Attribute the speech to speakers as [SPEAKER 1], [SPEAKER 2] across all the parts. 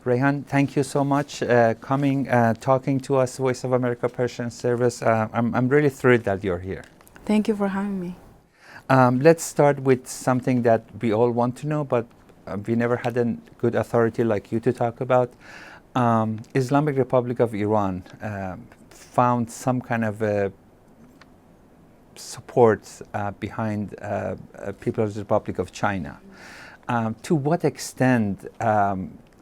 [SPEAKER 1] Rayhan, thank you so much coming, talking to us, Voice of America Persian Service. I'm really thrilled that you're here.
[SPEAKER 2] Thank you for having me.
[SPEAKER 1] Let's start with something that we all want to know, but we never had a good authority like you to talk about. Islamic Republic of Iran found some kind of support behind People's Republic of China. To what extent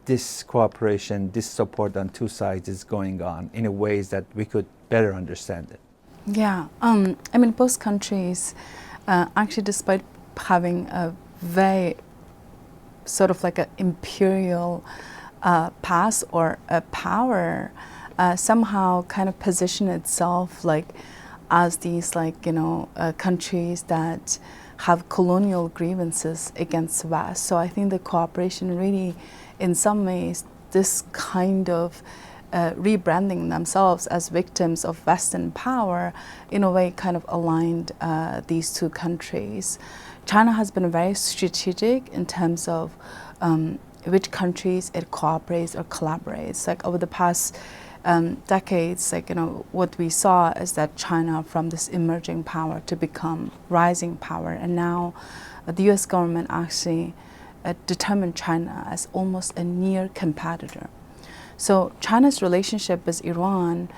[SPEAKER 1] this cooperation, this support on two sides is going on in a ways that we could better understand it?
[SPEAKER 2] Yeah, I mean, both countries, actually, despite having a very sort of like an imperial past or a power, somehow kind of position itself like as these countries that have colonial grievances against the West. So I think the cooperation really, in some ways, this kind of rebranding themselves as victims of Western power, in a way kind of aligned these two countries. China has been very strategic in terms of which countries it cooperates or collaborates. Like over the past decades, what we saw is that China, from this emerging power to become rising power, and now the US government actually determined China as almost a near competitor. So China's relationship with Iran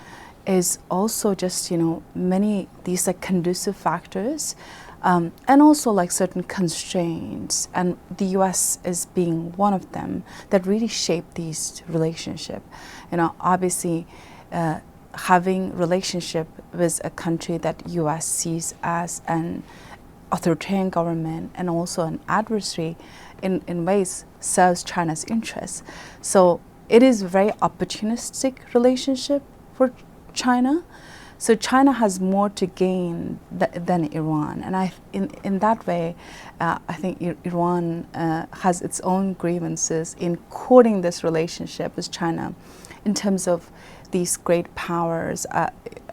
[SPEAKER 2] is also just, many these conducive factors, and also certain constraints, and the US is being one of them that really shape these relationship. Obviously, having relationship with a country that US sees as an authoritarian government and also an adversary in ways serves China's interests. So it is a very opportunistic relationship for China. So China has more to gain than Iran, and in that way, I think Iran has its own grievances in courting this relationship with China, in terms of these great powers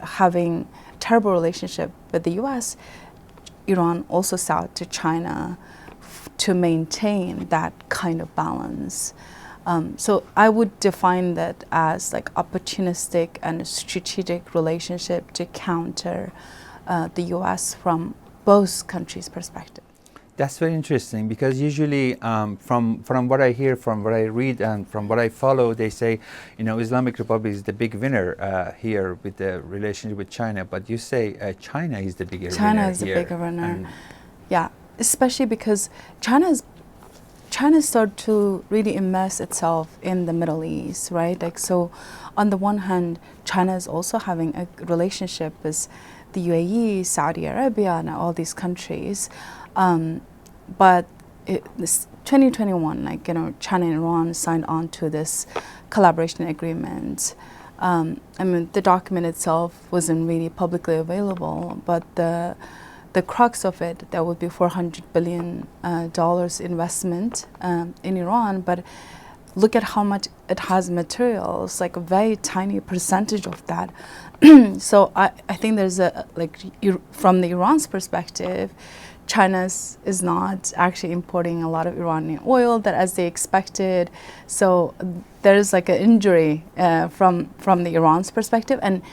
[SPEAKER 2] having terrible relationship with the US. Iran also sought to China to maintain that kind of balance. So I would define that as opportunistic and strategic relationship to counter the US from both countries' perspective.
[SPEAKER 1] That's very interesting, because usually from what I hear, from what I read, and from what I follow, they say, Islamic Republic is the big winner here with the relationship with China. But you say China is the bigger winner.
[SPEAKER 2] China is the bigger winner. Yeah, especially because China started to really immerse itself in the Middle East, right? So on the one hand, China is also having a relationship with the UAE, Saudi Arabia, and all these countries. But this 2021, China and Iran signed on to this collaboration agreement. I mean, the document itself wasn't really publicly available, but the crux of it, there would be $400 billion investment in Iran, but look at how much it has materials, a very tiny percentage of that. So I think there's from the Iran's perspective, China is not actually importing a lot of Iranian oil that as they expected. So there is an injury from the Iran's perspective. And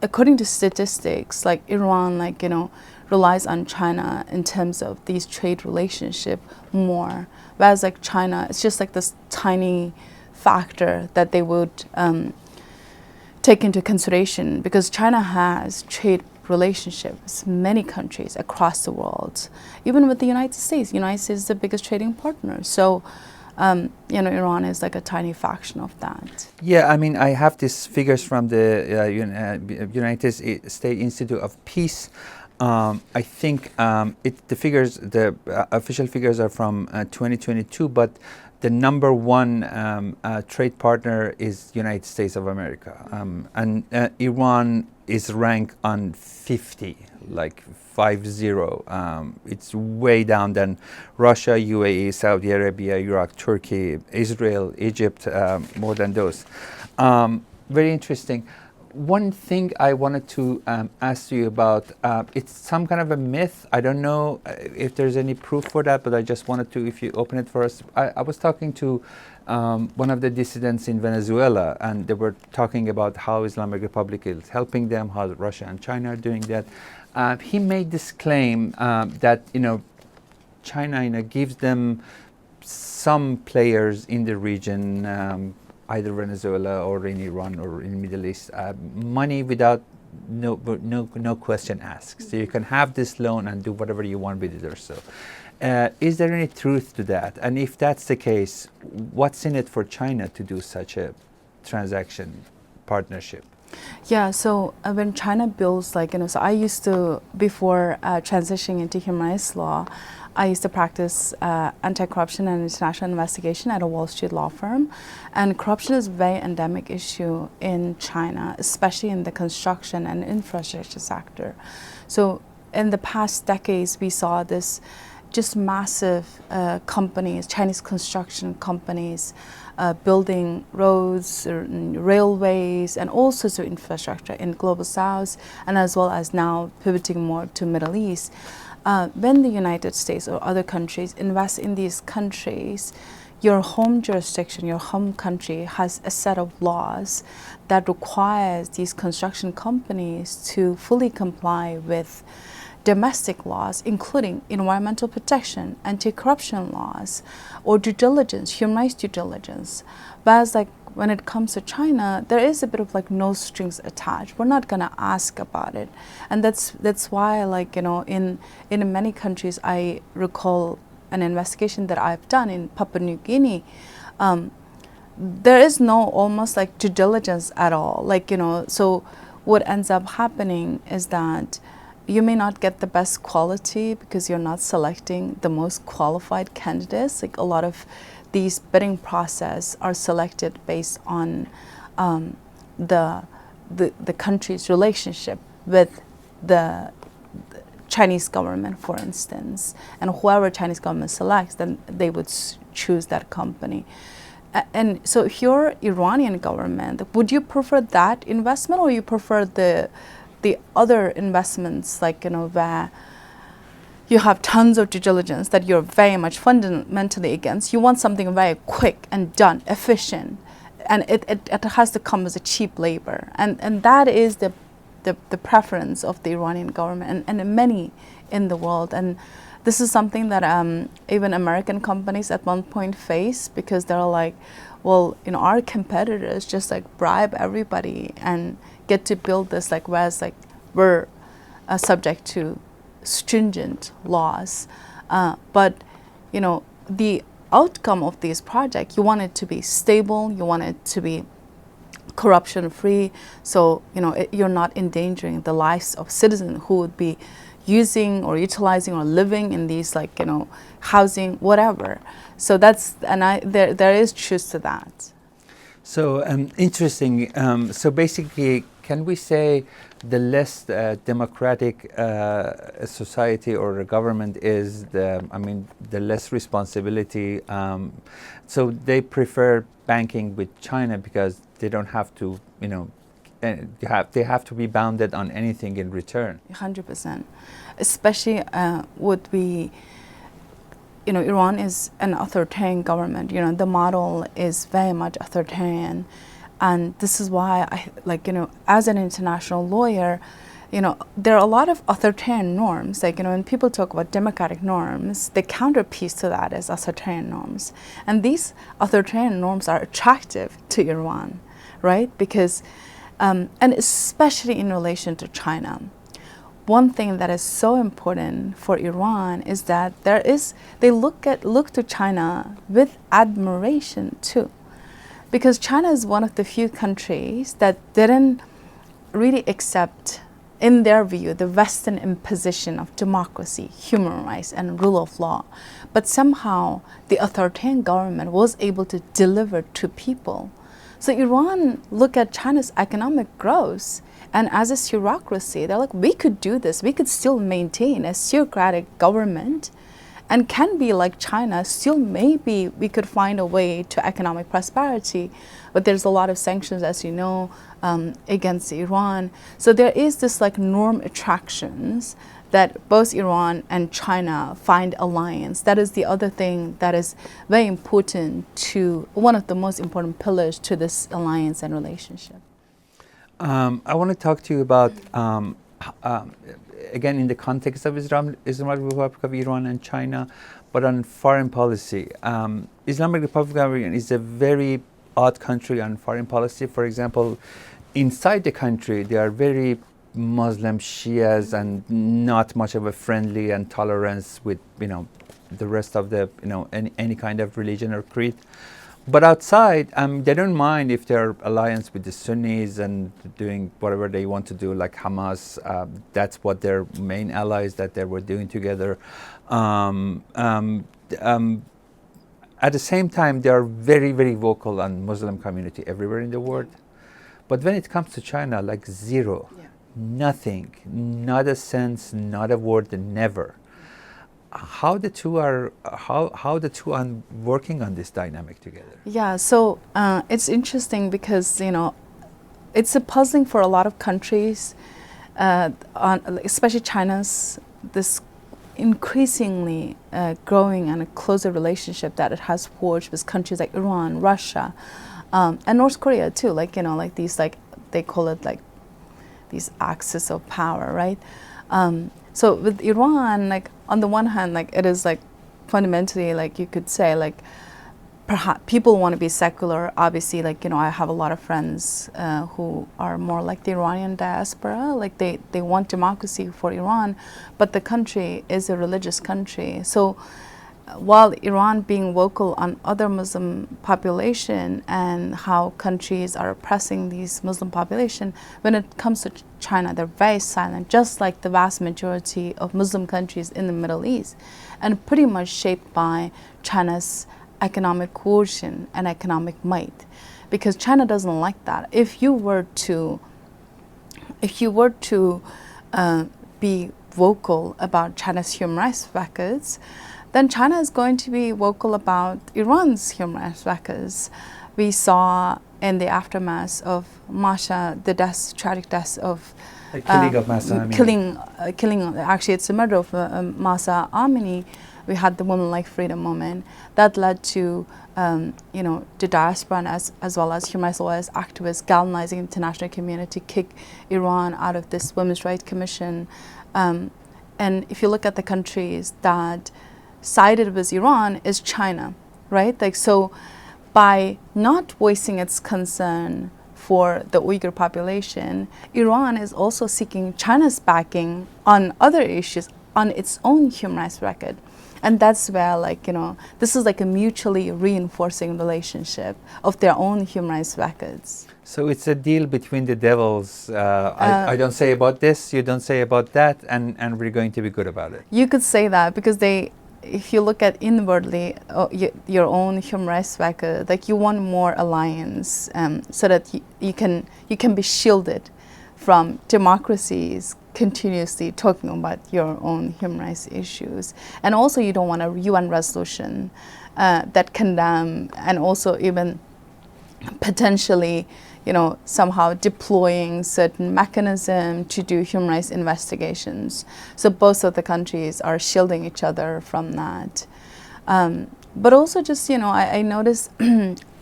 [SPEAKER 2] according to statistics, Iran, relies on China in terms of these trade relationship more. Whereas China, it's just this tiny factor that they would take into consideration, because China has trade relationships with many countries across the world, even with the United States. The United States is the biggest trading partner. So Iran is a tiny fraction of that.
[SPEAKER 1] Yeah, I mean, I have these figures from the United States Institute of Peace. I think the official figures are from 2022, but the number one trade partner is United States of America, and Iran is ranked on 50, 50. It's way down than Russia, UAE, Saudi Arabia, Iraq, Turkey, Israel, Egypt, more than those. Very interesting. one thing I wanted to ask you about, it's some kind of a myth. I don't know if there's any proof for that, but I just wanted to, if you open it for us. I was talking to one of the dissidents in Venezuela, and they were talking about how Islamic Republic is helping them, how Russia and China are doing that. He made this claim that, China, gives them some players in the region, either Venezuela or in Iran or in the Middle East, money without no question asked. So you can have this loan and do whatever you want with it or so. Is there any truth to that? And if that's the case, what's in it for China to do such a transaction partnership?
[SPEAKER 2] Yeah, so when China builds, so I used to, before transitioning into human rights law, I used to practice anti-corruption and international investigation at a Wall Street law firm. And corruption is a very endemic issue in China, especially in the construction and infrastructure sector. So in the past decades, we saw this just massive companies, Chinese construction companies, building roads, railways, and all sorts of infrastructure in Global South, and as well as now pivoting more to Middle East. When the United States or other countries invest in these countries, your home jurisdiction, your home country has a set of laws that requires these construction companies to fully comply with domestic laws, including environmental protection, anti-corruption laws, or due diligence, human rights due diligence. Whereas when it comes to China, there is a bit of no strings attached. We're not going to ask about it. And that's why in many countries, I recall an investigation that I've done in Papua New Guinea. There is no almost due diligence at all. So what ends up happening is that you may not get the best quality because you're not selecting the most qualified candidates. A lot of these bidding process are selected based on the country's relationship with the Chinese government, for instance. And whoever Chinese government selects, then they would choose that company. And so if you're Iranian government, would you prefer that investment, or you prefer the other investments, where you have tons of due diligence that you're very much fundamentally against? You want something very quick and done, efficient, and it has to come as a cheap labor. And that is the preference of the Iranian government and many in the world. And this is something that even American companies at one point face, because they're well, our competitors just bribe everybody and get to build this, whereas we're subject to stringent laws. But the outcome of these projects, you want it to be stable, you want it to be corruption free, so you're not endangering the lives of citizens who would be using or utilizing or living in these housing, whatever. So there is truth to that.
[SPEAKER 1] So interesting. So basically, can we say the less democratic society or a government is, the less responsibility? So they prefer banking with China because they don't have to, they have to be bounded on anything in return.
[SPEAKER 2] 100%. Especially would be, Iran is an authoritarian government. The model is very much authoritarian. And this is why as an international lawyer, there are a lot of authoritarian norms. When people talk about democratic norms, the counterpiece to that is authoritarian norms. And these authoritarian norms are attractive to Iran, right? Because, and especially in relation to China. One thing that is so important for Iran is that they look to China with admiration too. Because China is one of the few countries that didn't really accept, in their view, the Western imposition of democracy, human rights, and rule of law. But somehow the authoritarian government was able to deliver to people. So Iran look at China's economic growth, and as a bureaucracy, they're we could do this. We could still maintain a theocratic government and can be like China, still maybe we could find a way to economic prosperity. But there's a lot of sanctions, as you know, against Iran. So there is this like norm attractions that both Iran and China find alliance. That is the other thing that is very important to, one of the most important pillars to this alliance and relationship.
[SPEAKER 1] I want to talk to you about, again, in the context of Islamic Republic of Iran and China, but on foreign policy. Islamic Republic of Iran is a very odd country on foreign policy. For example, inside the country, they are very Muslim Shias and not much of a friendly and tolerance with, the rest of the, any kind of religion or creed. But outside, they don't mind if they're alliance with the Sunnis and doing whatever they want to do, like Hamas. That's what their main allies that they were doing together. At the same time, they are very, very vocal on Muslim community everywhere in the world. But when it comes to China, like zero, nothing, not a sense, not a word, never. How the two are working on this dynamic together? Yeah,
[SPEAKER 2] so it's interesting because it's puzzling for a lot of countries, especially China's this increasingly growing and a closer relationship that it has forged with countries like Iran, Russia, and North Korea too. Like these they call it like these axis of power, right? So with Iran, like on the one hand, like it is like fundamentally, like you could say, like perhaps people want to be secular. Obviously, like I have a lot of friends who are more like the Iranian diaspora. Like they want democracy for Iran, but the country is a religious country. So while Iran being vocal on other Muslim population and how countries are oppressing these Muslim population, when it comes to China, they're very silent, just like the vast majority of Muslim countries in the Middle East, and pretty much shaped by China's economic coercion and economic might, because China doesn't like that. If you were to be vocal about China's human rights records, then China is going to be vocal about Iran's human rights records. We saw in the aftermath of Masha, the tragic death of
[SPEAKER 1] the killing of Mahsa Amini.
[SPEAKER 2] Killing, actually it's the murder of Mahsa Amini. We had the Women Like Freedom movement that led to the diaspora as well as human rights lawyers, activists galvanizing the international community to kick Iran out of this Women's Rights Commission. And if you look at the countries that sided with Iran is China, right? Like, so by not voicing its concern for the Uyghur population, Iran is also seeking China's backing on other issues on its own human rights record. And that's where, this is like a mutually reinforcing relationship of their own human rights records.
[SPEAKER 1] So it's a deal between the devils. I don't say about this, you don't say about that, and we're going to be good about it.
[SPEAKER 2] You could say that because if you look at inwardly your own human rights record, like you want more alliance, so that you can be shielded from democracies continuously talking about your own human rights issues. And also you don't want a UN resolution that condemn and also even potentially somehow deploying certain mechanism to do human rights investigations. So both of the countries are shielding each other from that. But also just, I notice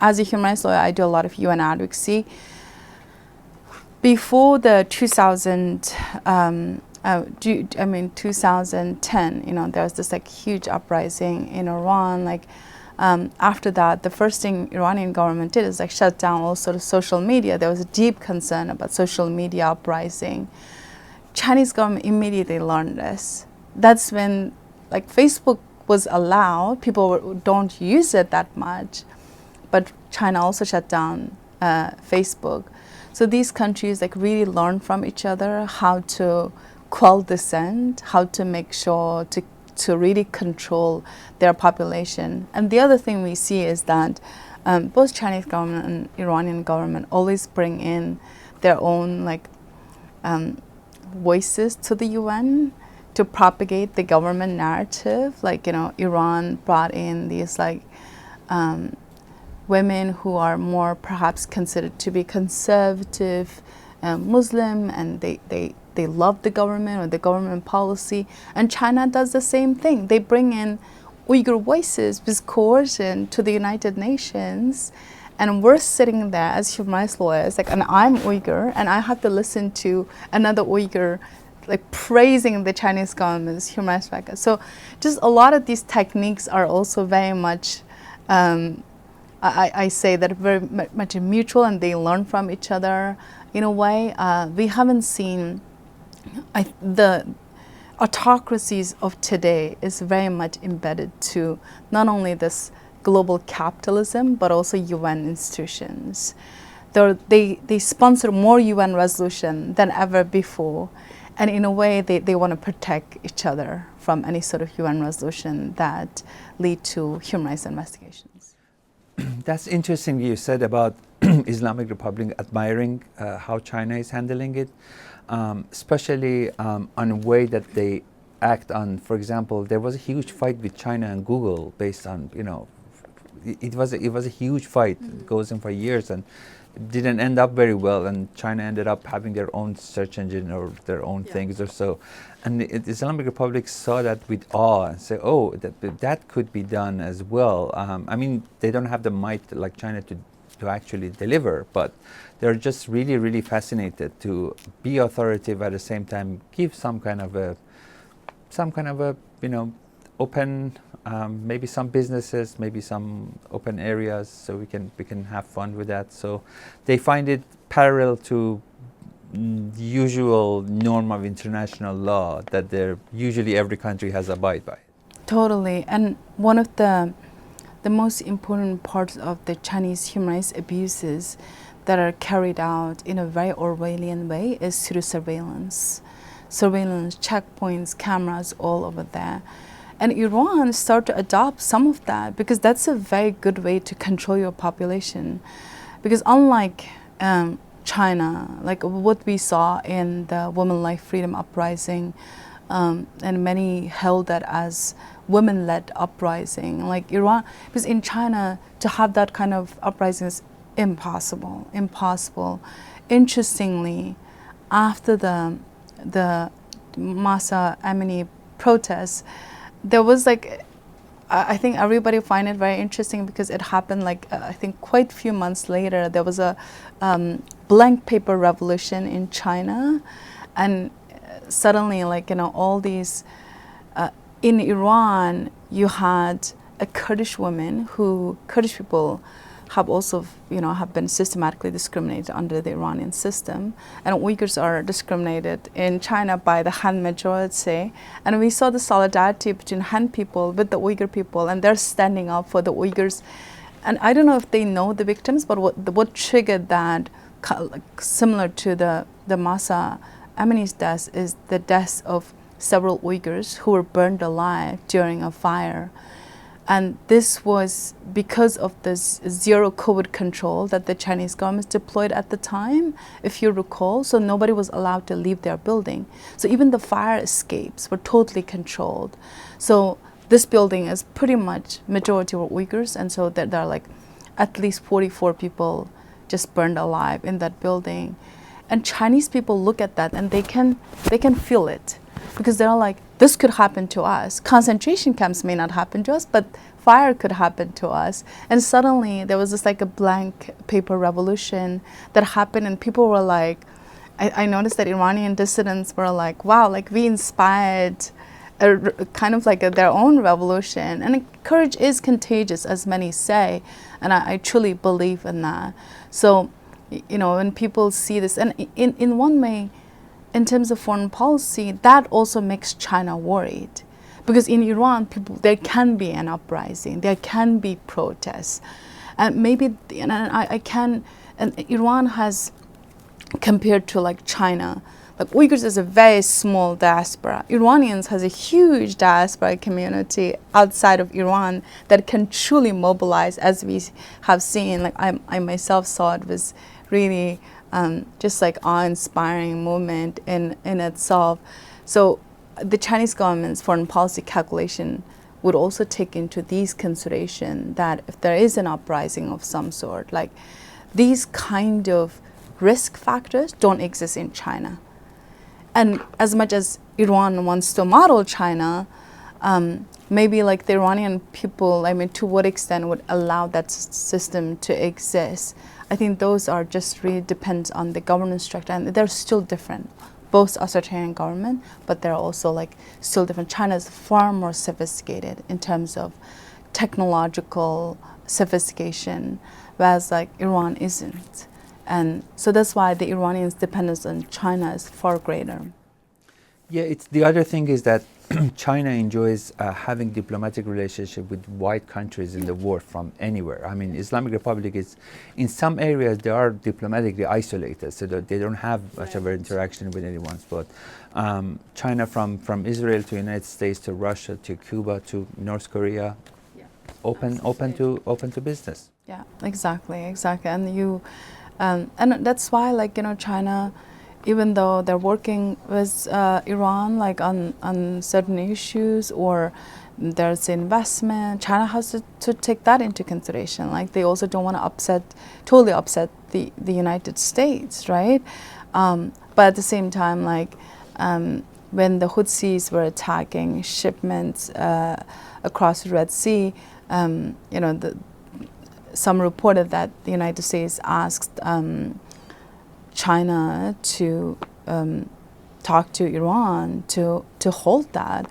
[SPEAKER 2] as a human rights lawyer, I do a lot of UN advocacy. Before the 2010, there was this like huge uprising in Iran. After that, the first thing Iranian government did is like shut down all sort of social media. There was a deep concern about social media uprising. Chinese government immediately learned this. That's when like Facebook was allowed. People don't use it that much, but China also shut down Facebook. So these countries like really learn from each other how to quell dissent, how to make sure to really control their population. And the other thing we see is that both Chinese government and Iranian government always bring in their own voices to the UN to propagate the government narrative. Like, you know, Iran brought in these like women who are more perhaps considered to be conservative Muslim, and they love the government or the government policy. And China does the same thing. They bring in Uyghur voices with coercion to the United Nations, and we're sitting there as human rights lawyers, like, and I'm Uyghur, and I have to listen to another Uyghur like praising the Chinese government's human rights record. So just a lot of these techniques are also very much, I say that very much mutual, and they learn from each other in a way. We haven't seen the autocracies of today is very much embedded to not only this global capitalism, but also UN institutions. They sponsor more UN resolution than ever before. And in a way, they want to protect each other from any sort of UN resolution that lead to human rights investigations.
[SPEAKER 1] That's interesting you said about Islamic Republic admiring how China is handling it, especially on a way that they act on. For example, there was a huge fight with China and Google based on, you know, it was a huge fight. It goes on for years, and it didn't end up very well, and China ended up having their own search engine or their own things or so. And the Islamic Republic saw that with awe and said, oh, that could be done as well. I mean, they don't have the might like China to actually deliver, but they're just really, really fascinated to be authoritative at the same time, give some kind of a, you know, open, maybe some businesses, maybe some open areas, so we can have fun with that. So they find it parallel to the usual norm of international law that usually every country has abide by.
[SPEAKER 2] Totally. And one of the most important parts of the Chinese human rights abuses that are carried out in a very Orwellian way is through surveillance, checkpoints, cameras all over there. And Iran started to adopt some of that because that's a very good way to control your population. Because unlike China, like what we saw in the Women Life Freedom Uprising, and many held that as women-led uprising, like Iran, because in China to have that kind of uprising is impossible. Interestingly, after the Mahsa Amini protests, there was like, I think everybody find it very interesting because it happened like, I think quite a few months later, there was a blank paper revolution in China, and suddenly, like, you know, all these, in Iran, you had a Kurdish woman who, Kurdish people have also, you know, have been systematically discriminated under the Iranian system, and Uyghurs are discriminated in China by the Han majority, and we saw the solidarity between Han people with the Uyghur people, and they're standing up for the Uyghurs. And I don't know if they know the victims, but what triggered that, similar to the Mahsa Amini's death, is the deaths of several Uyghurs who were burned alive during a fire. And this was because of this zero COVID control that the Chinese government deployed at the time, if you recall. So nobody was allowed to leave their building. So even the fire escapes were totally controlled. So this building is pretty much majority were Uyghurs, and so there are like at least 44 people just burned alive in that building. And Chinese people look at that and they can feel it, because they're like, this could happen to us. Concentration camps may not happen to us, but fire could happen to us. And suddenly there was this like a blank paper revolution that happened, and people were like, I noticed that Iranian dissidents were like, wow, like we inspired a kind of like their own revolution. And courage is contagious, as many say, and I truly believe in that. So, you know, when people see this, and in one way, in terms of foreign policy, that also makes China worried. Because in Iran, there can be an uprising, there can be protests. And maybe, and Iran has, compared to like China, like Uyghurs is a very small diaspora. Iranians has a huge diaspora community outside of Iran that can truly mobilize, as we have seen. Like I myself saw it was really just like awe-inspiring movement in itself. So the Chinese government's foreign policy calculation would also take into these consideration that if there is an uprising of some sort, like these kind of risk factors don't exist in China. And as much as Iran wants to model China, maybe like the Iranian people, I mean, to what extent would allow that system to exist? I think those are just really depends on the governance structure, and they're still different. Both authoritarian government, but they're also like still different. China is far more sophisticated in terms of technological sophistication, whereas like Iran isn't. And so that's why the Iranians' dependence on China is far greater.
[SPEAKER 1] Yeah, it's the other thing is that China enjoys having diplomatic relationship with wide countries in the world from anywhere. I mean, Islamic Republic is, in some areas, they are diplomatically isolated, so that they don't have much of an interaction with anyone. But China, from Israel to United States to Russia to Cuba to North Korea, open to business.
[SPEAKER 2] Yeah, exactly, and you, and that's why, like, you know, China, even though they're working with Iran, like on certain issues, or there's investment, China has to take that into consideration. Like, they also don't want to totally upset the United States, right? But at the same time, like, when the Houthis were attacking shipments across the Red Sea, you know, some reported that the United States asked China to talk to Iran to hold that.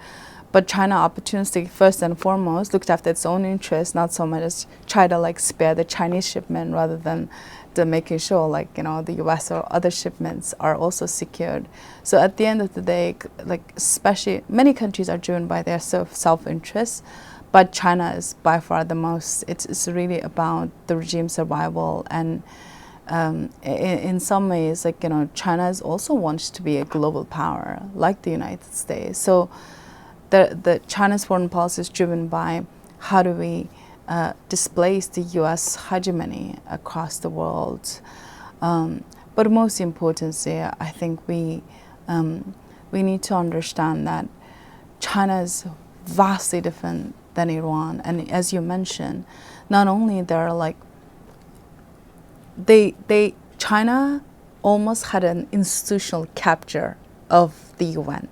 [SPEAKER 2] But China opportunistic, first and foremost, looked after its own interests, not so much as try to like spare the Chinese shipment, rather than making sure, like, you know, the US or other shipments are also secured. So at the end of the day, like, especially many countries are driven by their self-interest, but China is by far the most. It's really about the regime survival. And in some ways, like, you know, China also wants to be a global power like the United States. So the China's foreign policy is driven by how do we displace the US hegemony across the world. But most importantly, I think we need to understand that China is vastly different than Iran. And as you mentioned, not only they're like, China almost had an institutional capture of the UN.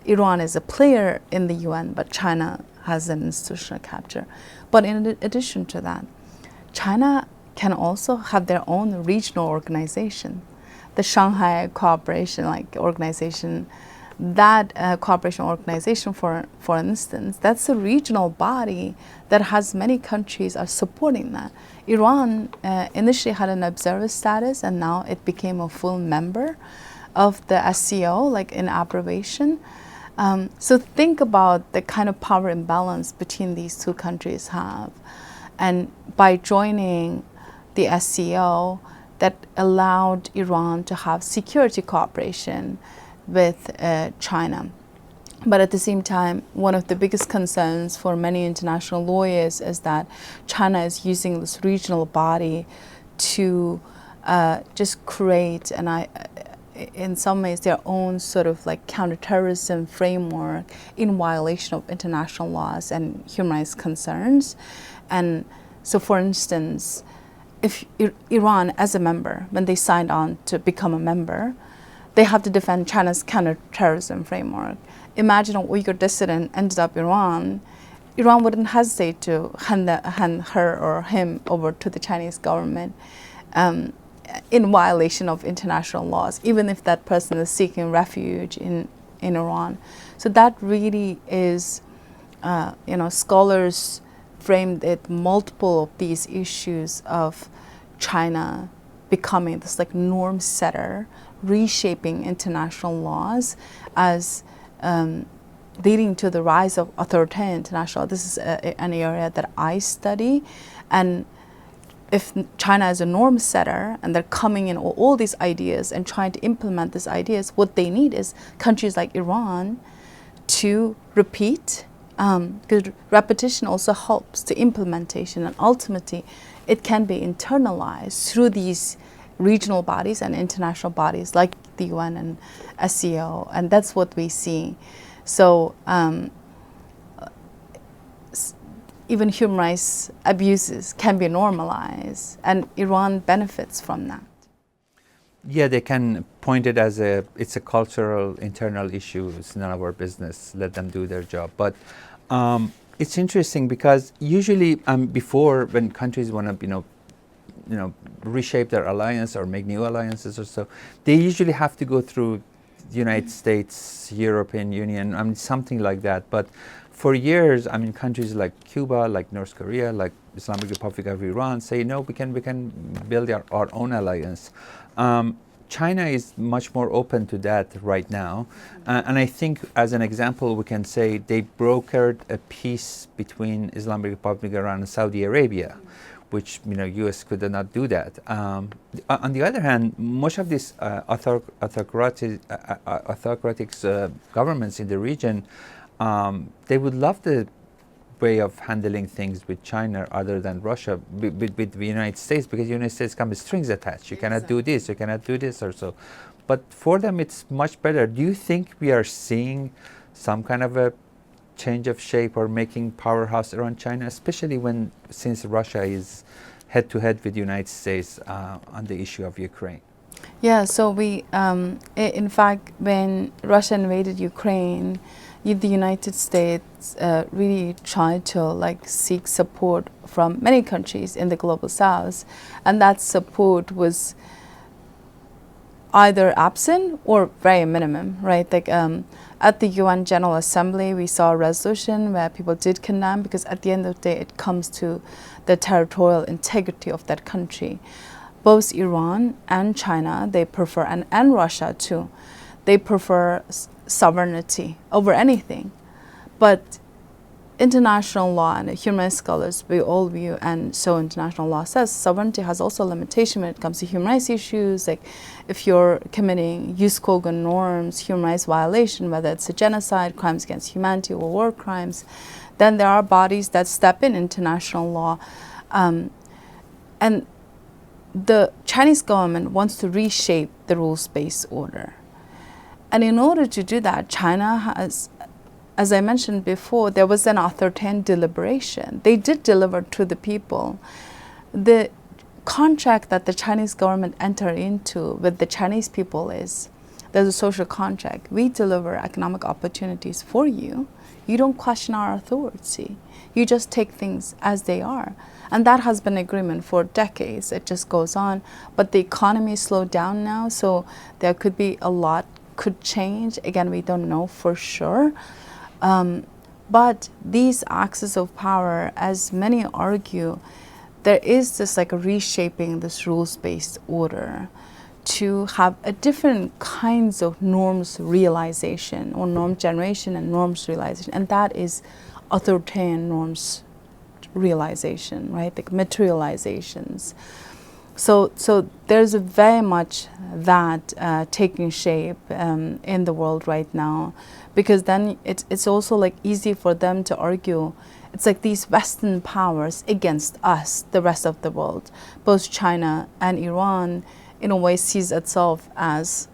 [SPEAKER 2] Iran is a player in the UN, but China has an institutional capture. But in addition to that, China can also have their own regional organization. The Shanghai Cooperation Organization, that cooperation organization, for instance, that's a regional body that has many countries are supporting that. Iran initially had an observer status, and now it became a full member of the SCO, like in abbreviation. So think about the kind of power imbalance between these two countries have. And by joining the SCO, that allowed Iran to have security cooperation with China. But at the same time, one of the biggest concerns for many international lawyers is that China is using this regional body to just create, in some ways, their own sort of like counterterrorism framework in violation of international laws and human rights concerns. And so, for instance, if Iran, as a member, when they signed on to become a member, they have to defend China's counterterrorism framework. Imagine an Uyghur dissident ended up Iran wouldn't hesitate to hand her or him over to the Chinese government in violation of international laws, even if that person is seeking refuge in Iran. So that really is, scholars framed it multiple of these issues of China becoming this like norm setter, reshaping international laws as leading to the rise of authoritarian international. This is an area that I study. And if China is a norm setter and they're coming in all these ideas and trying to implement these ideas, what they need is countries like Iran to repeat, because repetition also helps to implementation, and ultimately it can be internalized through these regional bodies and international bodies like the UN and SCO, and that's what we see. So even human rights abuses can be normalized, and Iran benefits from that.
[SPEAKER 1] Yeah, they can point it as it's a cultural internal issue. It's none of our business. Let them do their job. But it's interesting because usually before, when countries want to reshape their alliance or make new alliances or so, they usually have to go through the United States, European Union, something like that. But for years, countries like Cuba, like North Korea, like Islamic Republic of Iran say, no, we can build our own alliance. China is much more open to that right now. And I think as an example, we can say they brokered a peace between Islamic Republic of Iran and Saudi Arabia, which U.S. could not do that. On the other hand, most of these autocratic governments in the region, they would love the way of handling things with China other than Russia, with the United States, because the United States come with strings attached. You cannot do this, you cannot do this or so. But for them, it's much better. Do you think we are seeing some kind of a change of shape or making powerhouse around China, especially since Russia is head-to-head with the United States on the issue of Ukraine?
[SPEAKER 2] Yeah, so we, in fact, when Russia invaded Ukraine, the United States really tried to seek support from many countries in the global south, and that support was either absent or very minimum, right? At the UN General Assembly, we saw a resolution where people did condemn, because at the end of the day, it comes to the territorial integrity of that country. Both Iran and China, they prefer, and Russia too, they prefer sovereignty over anything. But international law and human rights scholars, we all view, and so international law says, sovereignty has also a limitation when it comes to human rights issues. Like if you're committing Uskogan norms, human rights violation, whether it's a genocide, crimes against humanity, or war crimes, then there are bodies that step in international law. And the Chinese government wants to reshape the rules-based order. And in order to do that, China has, as I mentioned before, there was an authoritarian deliberation. They did deliver to the people. The contract that the Chinese government entered into with the Chinese people is, there's a social contract. We deliver economic opportunities for you. You don't question our authority. You just take things as they are. And that has been agreement for decades. It just goes on. But the economy slowed down now, so there could be a lot could change. Again, we don't know for sure. But these axes of power, as many argue, there is this a reshaping this rules-based order to have a different kinds of norms realization, or norm generation and norms realization, and that is authoritarian norms realization, right? Materializations. So there's very much that taking shape in the world right now, because then it's also easy for them to argue. It's these Western powers against us, the rest of the world. Both China and Iran, in a way, sees itself as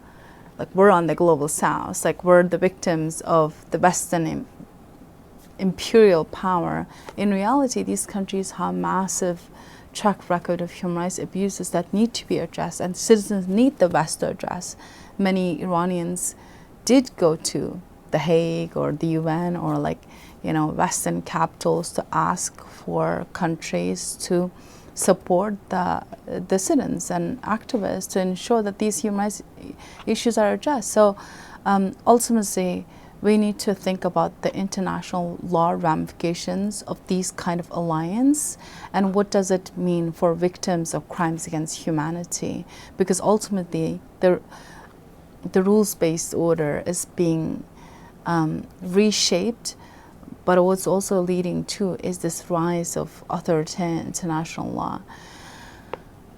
[SPEAKER 2] we're on the global south, we're the victims of the Western imperial power. In reality, these countries have massive track record of human rights abuses that need to be addressed, and citizens need the West to address. Many Iranians did go to The Hague or the UN or Western capitals to ask for countries to support the dissidents and activists to ensure that these human rights issues are addressed. So ultimately, we need to think about the international law ramifications of these kind of alliance, and what does it mean for victims of crimes against humanity, because ultimately the rules-based order is being reshaped, but what's also leading to is this rise of authoritarian international law.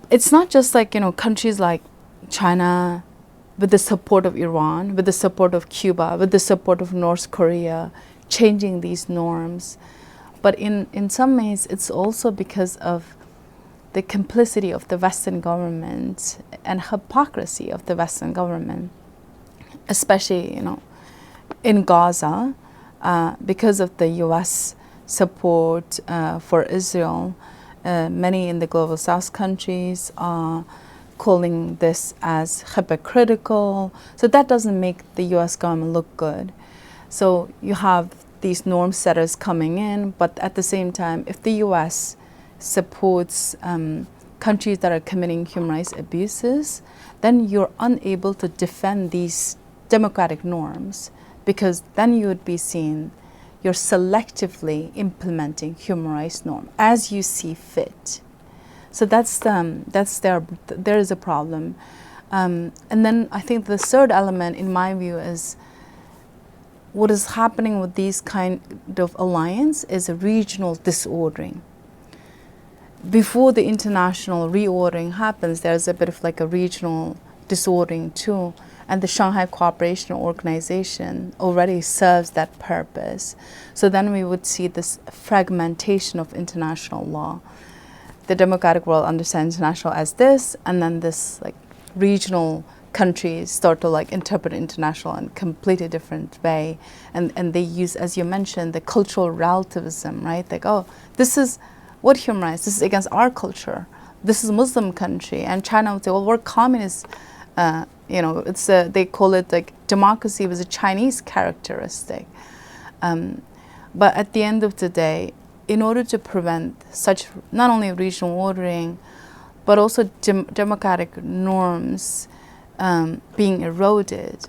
[SPEAKER 2] It's not just countries like China, with the support of Iran, with the support of Cuba, with the support of North Korea, changing these norms. But in some ways, it's also because of the complicity of the Western government and hypocrisy of the Western government, especially, you know, in Gaza, because of the U.S. support for Israel. Many in the global South countries are calling this as hypocritical. So that doesn't make the U.S. government look good. So you have these norm setters coming in, but at the same time, if the U.S. supports countries that are committing human rights abuses, then you're unable to defend these democratic norms, because then you would be seen you're selectively implementing human rights norm as you see fit. So there is a problem. And then I think the third element, in my view, is what is happening with these kind of alliance is a regional disordering. Before the international reordering happens, there's a bit of like a regional disordering too. And the Shanghai Cooperation Organization already serves that purpose. So then we would see this fragmentation of international law. The democratic world understands international as this, and then this like regional countries start to like interpret international in a completely different way. And they use, as you mentioned, the cultural relativism, right? Like, oh, this is what human rights? This is against our culture. This is a Muslim country. And China would say, well, we're communist. You know, it's they call it like democracy was a Chinese characteristic. But at the end of the day, in order to prevent such not only regional ordering, but also democratic norms being eroded,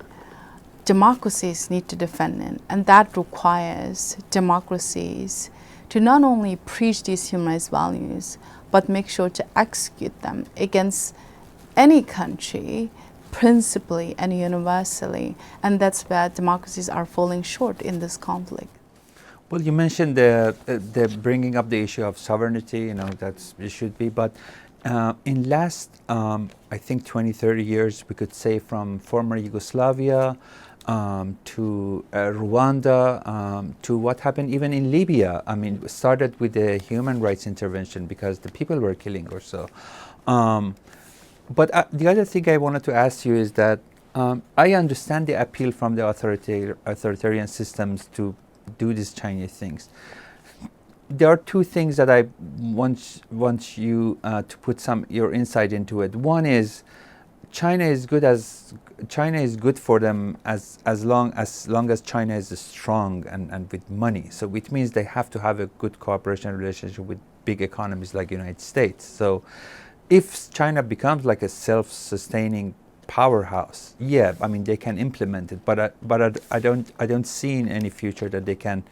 [SPEAKER 2] democracies need to defend it. And that requires democracies to not only preach these human rights values, but make sure to execute them against any country, principally and universally. And that's where democracies are falling short in this conflict.
[SPEAKER 1] Well, you mentioned the bringing up the issue of sovereignty, you know, it should be, but in last, I think 20, 30 years, we could say from former Yugoslavia to Rwanda, to what happened even in Libya. I mean, it started with the human rights intervention because the people were killing or so. But the other thing I wanted to ask you is that I understand the appeal from the authoritarian systems to do these Chinese things. There are two things that I want you to put your insight into it. One is China is good for them as long as China is strong and with money. So which means they have to have a good cooperation relationship with big economies like United States. So if China becomes like a self-sustaining powerhouse, yeah, I mean they can implement it, but I don't see in any future that they can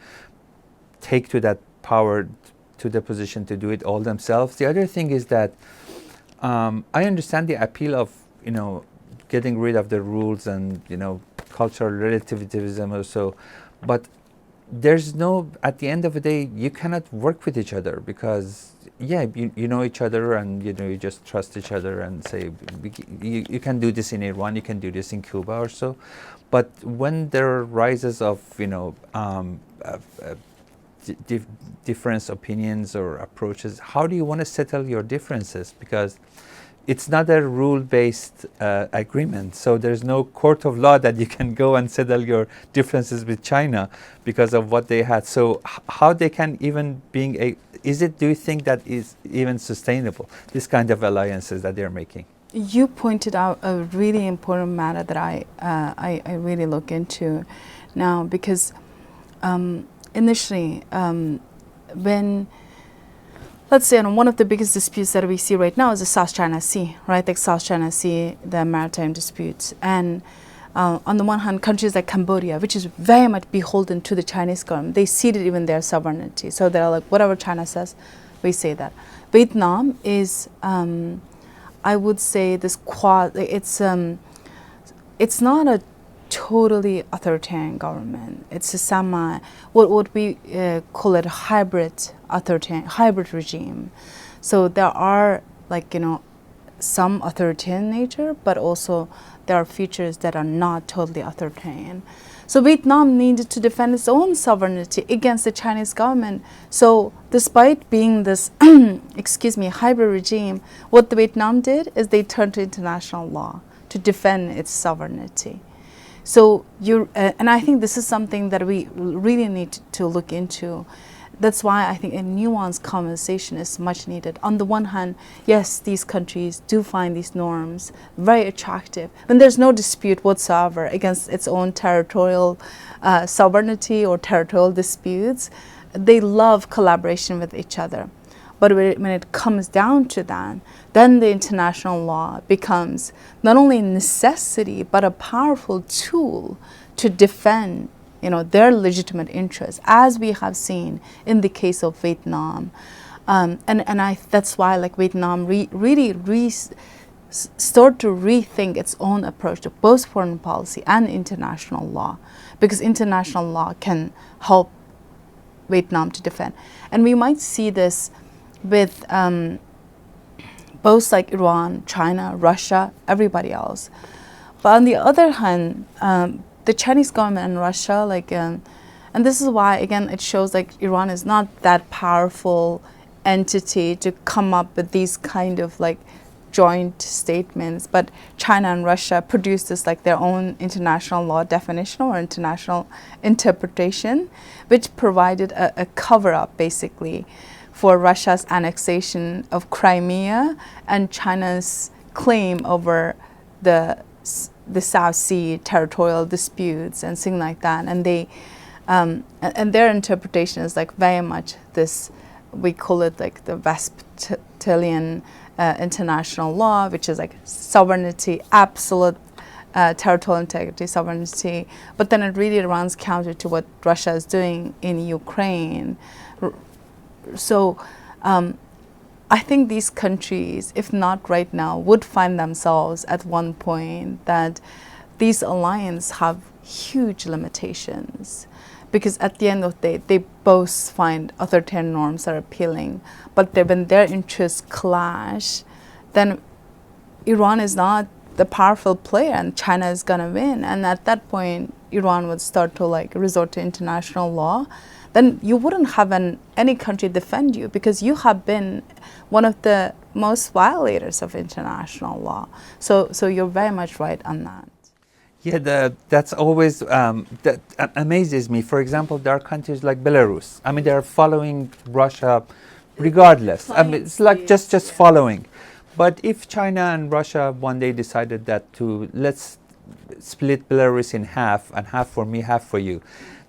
[SPEAKER 1] take to that power, to the position to do it all themselves. The other thing is that I understand the appeal of, you know, getting rid of the rules and, you know, cultural relativism or so, but there's no, at the end of the day, you cannot work with each other because, yeah, you know each other and, you know, you just trust each other and say, you can do this in Iran, you can do this in Cuba or so. But when there are rises of, you know, different opinions or approaches, how do you want to settle your differences? Because it's not a rule-based agreement, so there's no court of law that you can go and settle your differences with China because of what they had. So how they can even do you think that is even sustainable, this kind of alliances that they're making?
[SPEAKER 2] You pointed out a really important matter that I really look into now, because initially when, let's say, one of the biggest disputes that we see right now is the South China Sea, right? Like South China Sea, the maritime disputes. And on the one hand, countries like Cambodia, which is very much beholden to the Chinese government, they ceded even their sovereignty. So they're like, whatever China says, we say that. Vietnam is, I would say, it's not a totally authoritarian government. It's a what we call it a hybrid regime. So there are, like, you know, some authoritarian nature, but also there are features that are not totally authoritarian. So Vietnam needed to defend its own sovereignty against the Chinese government. So despite being this, excuse me, hybrid regime, what the Vietnam did is they turned to international law to defend its sovereignty. So and I think this is something that we really need to look into. That's why I think a nuanced conversation is much needed. On the one hand, yes, these countries do find these norms very attractive. When there's no dispute whatsoever against its own territorial sovereignty or territorial disputes, they love collaboration with each other. But when it comes down to that, then the international law becomes not only a necessity, but a powerful tool to defend their legitimate interests, as we have seen in the case of Vietnam. That's why Vietnam really start to rethink its own approach to both foreign policy and international law, because international law can help Vietnam to defend. And we might see this with both Iran, China, Russia, everybody else. But on the other hand, the Chinese government and Russia, and this is why, again, it shows Iran is not that powerful entity to come up with these kind of joint statements. But China and Russia produced this their own international law definition or international interpretation, which provided a cover-up basically for Russia's annexation of Crimea and China's claim over the South Sea territorial disputes and things like that. And they and their interpretation is very much this, we call it the Westphalian international law, which is sovereignty, absolute territorial integrity, sovereignty. But then it really runs counter to what Russia is doing in Ukraine. So I think these countries, if not right now, would find themselves at one point that these alliances have huge limitations, because at the end of the day, they both find authoritarian norms are appealing. But when their interests clash, then Iran is not the powerful player and China is going to win. And at that point, Iran would start to resort to international law. Then you wouldn't have any country defend you, because you have been one of the most violators of international law. So you're very much right on that.
[SPEAKER 1] Yeah, that's always, that amazes me. For example, there are countries like Belarus. I mean, they're following Russia regardless. I mean, it's just following. But if China and Russia one day decided that let's split Belarus in half, and half for me, half for you,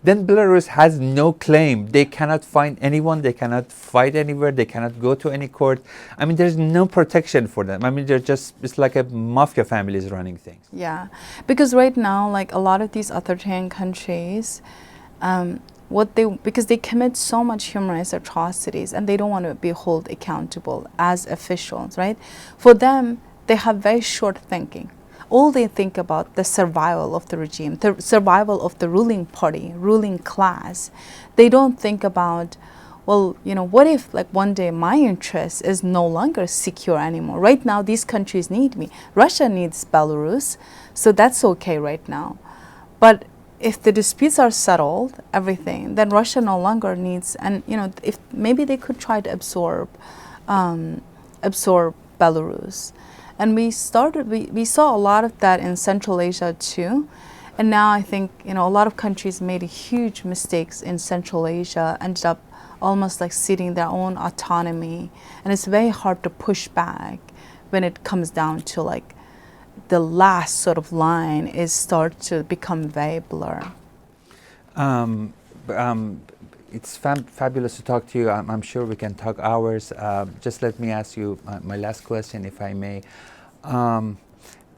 [SPEAKER 1] then Belarus has no claim. They cannot find anyone, they cannot fight anywhere, they cannot go to any court. I mean, there's no protection for them. I mean, it's like a mafia family is running things.
[SPEAKER 2] Yeah, because right now, a lot of these authoritarian countries, because they commit so much human rights atrocities and they don't want to be held accountable as officials, right? For them, they have very short thinking. All they think about the survival of the regime, the survival of the ruling party, ruling class. They don't think about, well, what if one day my interest is no longer secure anymore? Right now, these countries need me. Russia needs Belarus, so that's okay right now. But if the disputes are settled, everything, then Russia no longer needs, and if maybe they could try to absorb Belarus. And we saw a lot of that in Central Asia too. And now I think, a lot of countries made huge mistakes in Central Asia, ended up almost ceding their own autonomy. And it's very hard to push back when it comes down to the last sort of line is start to become very blur.
[SPEAKER 1] It's fabulous to talk to you. I'm sure we can talk hours. Just let me ask you my last question, if I may.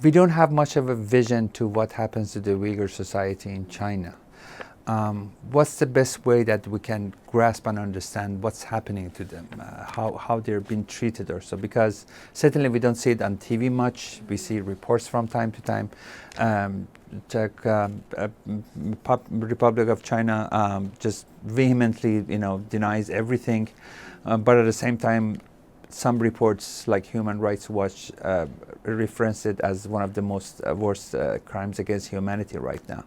[SPEAKER 1] We don't have much of a vision to what happens to the Uyghur society in China. What's the best way that we can grasp and understand what's happening to them, how they're being treated or so? Because certainly we don't see it on TV much. We see reports from time to time. Republic of China just vehemently, denies everything, but at the same time, some reports like Human Rights Watch reference it as one of the most worst crimes against humanity right now.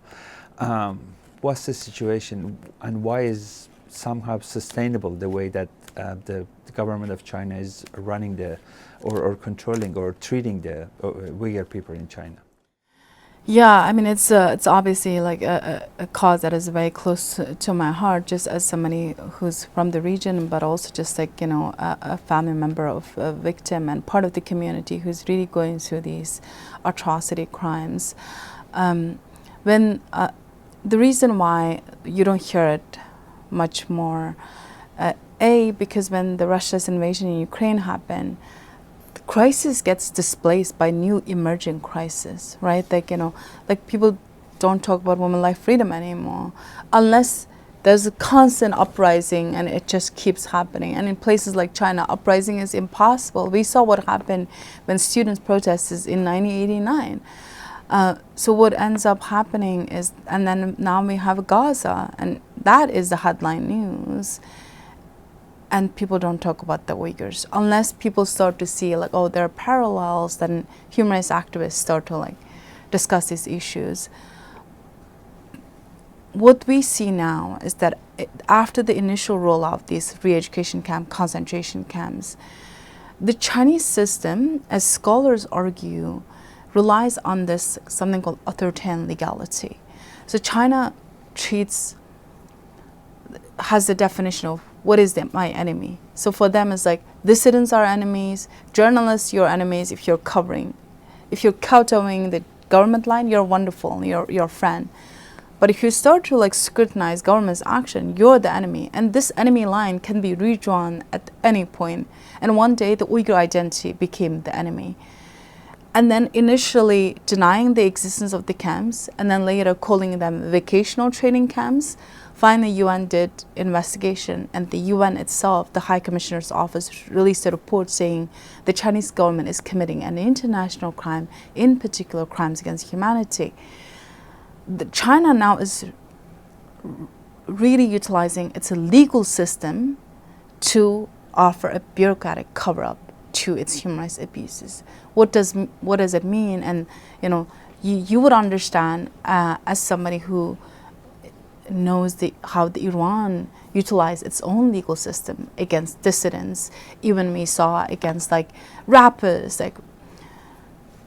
[SPEAKER 1] what's the situation and why is somehow sustainable the way that the government of China is running or controlling or treating the Uyghur people in China?
[SPEAKER 2] Yeah, I mean, it's obviously like a cause that is very close to my heart, just as somebody who's from the region, but also just like, you know, a family member of a victim and part of the community who's really going through these atrocity crimes. The reason why you don't hear it much more, because when the Russia's invasion in Ukraine happened, crisis gets displaced by new emerging crisis, right? Like, you know, like people don't talk about women life freedom anymore unless there's a constant uprising and it just keeps happening. And in places like China, uprising is impossible. We saw what happened when students protested in 1989. So what ends up happening is, and then now we have Gaza, and that is the headline news. And people don't talk about the Uyghurs unless people start to see like, oh, there are parallels. Then human rights activists start to like discuss these issues. What we see now is that after the initial rollout of these re-education camp, concentration camps, the Chinese system, as scholars argue, relies on this something called authoritarian legality. So China has the definition of what is my enemy. So for them, it's like dissidents are enemies, journalists your enemies. If you're kowtowing the government line, you're wonderful, you're a friend. But if you start to like scrutinize government's action, you're the enemy. And this enemy line can be redrawn at any point. And one day the Uyghur identity became the enemy. And then initially denying the existence of the camps, and then later calling them vocational training camps. Finally, UN did investigation, and the UN itself, the High Commissioner's Office, released a report saying the Chinese government is committing an international crime, in particular crimes against humanity. China now is really utilizing its legal system to offer a bureaucratic cover-up to its human rights abuses. What does it mean? And you know, you would understand as somebody who knows how the Iran utilized its own legal system against dissidents. Even we saw against like rappers, like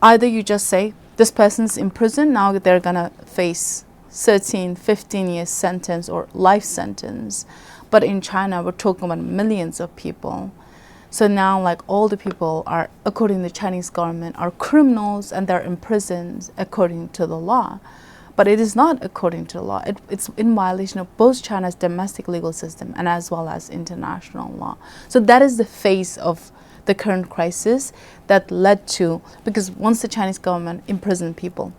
[SPEAKER 2] either you just say this person's in prison, now they're gonna face 13, 15 years sentence or life sentence. But in China, we're talking about millions of people. So now like all the people are, according to the Chinese government, are criminals and they're imprisoned according to the law. But it is not according to the law. It's in violation of both China's domestic legal system and as well as international law. So that is the face of the current crisis that led to, because once the Chinese government imprisoned people,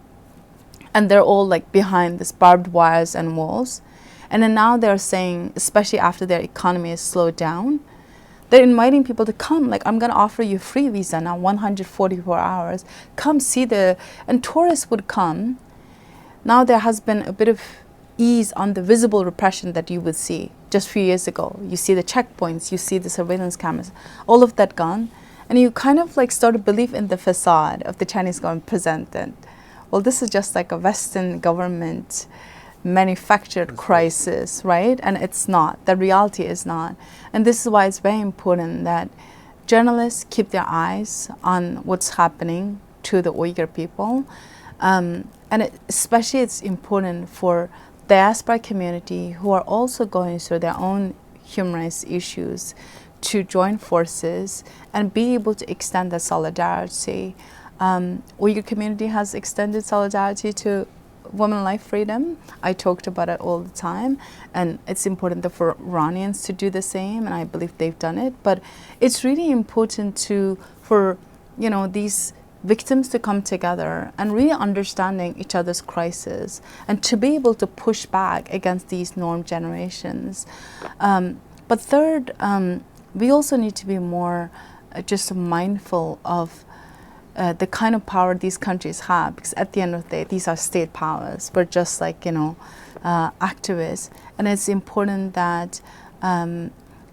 [SPEAKER 2] and they're all like behind this barbed wires and walls, and then now they're saying, especially after their economy is slowed down, they're inviting people to come, like, I'm gonna offer you free visa now, 144 hours, come see and tourists would come. Now there has been a bit of ease on the visible repression that you would see just a few years ago. You see the checkpoints, you see the surveillance cameras, all of that gone. And you kind of like start to believe in the facade of the Chinese government presented. Well, this is just like a Western government manufactured crisis, right? And it's not. The reality is not. And this is why it's very important that journalists keep their eyes on what's happening to the Uyghur people. Especially it's important for diaspora community who are also going through their own human rights issues to join forces and be able to extend that solidarity. Uyghur community has extended solidarity to women life freedom. I talked about it all the time, and it's important for Iranians to do the same, and I believe they've done it. But it's really important for these victims to come together and really understanding each other's crisis and to be able to push back against these norm generations. But third, we also need to be more just mindful of the kind of power these countries have, because at the end of the day, these are state powers. We're just like, activists. And it's important that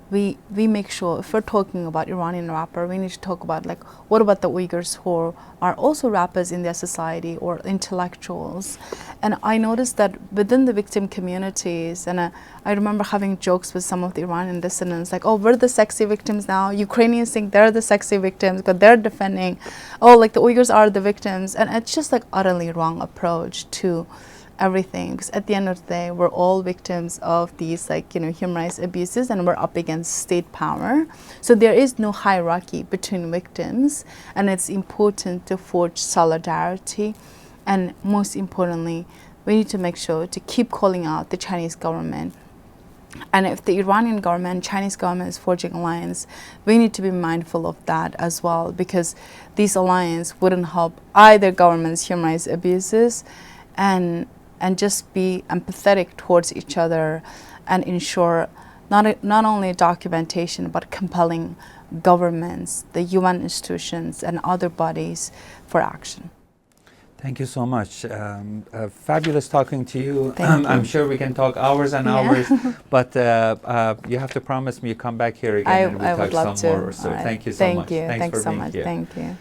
[SPEAKER 2] we make sure, if we're talking about Iranian rapper, we need to talk about like, what about the Uyghurs who are also rappers in their society or intellectuals? And I noticed that within the victim communities, and I remember having jokes with some of the Iranian dissidents, like, oh, we're the sexy victims now. Ukrainians think they're the sexy victims because they're defending, oh, like the Uyghurs are the victims. And it's just like utterly wrong approach to everything, because at the end of the day we're all victims of these, like, you know, human rights abuses, and we're up against state power. So there is no hierarchy between victims, and it's important to forge solidarity. And most importantly, we need to make sure to keep calling out the Chinese government. And if the Iranian government, Chinese government is forging alliance, we need to be mindful of that as well, because these alliance wouldn't help either government's human rights abuses, and just be empathetic towards each other, and ensure not only documentation but compelling governments, the UN institutions and other bodies for action.
[SPEAKER 1] Thank you so much. Fabulous talking to you.
[SPEAKER 2] Thank you.
[SPEAKER 1] I'm sure we can talk hours and hours, but you have to promise me you come back here again and we
[SPEAKER 2] I would
[SPEAKER 1] talk
[SPEAKER 2] love
[SPEAKER 1] some
[SPEAKER 2] to.
[SPEAKER 1] more. So
[SPEAKER 2] right.
[SPEAKER 1] thank you so much.
[SPEAKER 2] Thank you.
[SPEAKER 1] Thanks
[SPEAKER 2] Thanks
[SPEAKER 1] for
[SPEAKER 2] so
[SPEAKER 1] being
[SPEAKER 2] much.
[SPEAKER 1] here.
[SPEAKER 2] Thank you.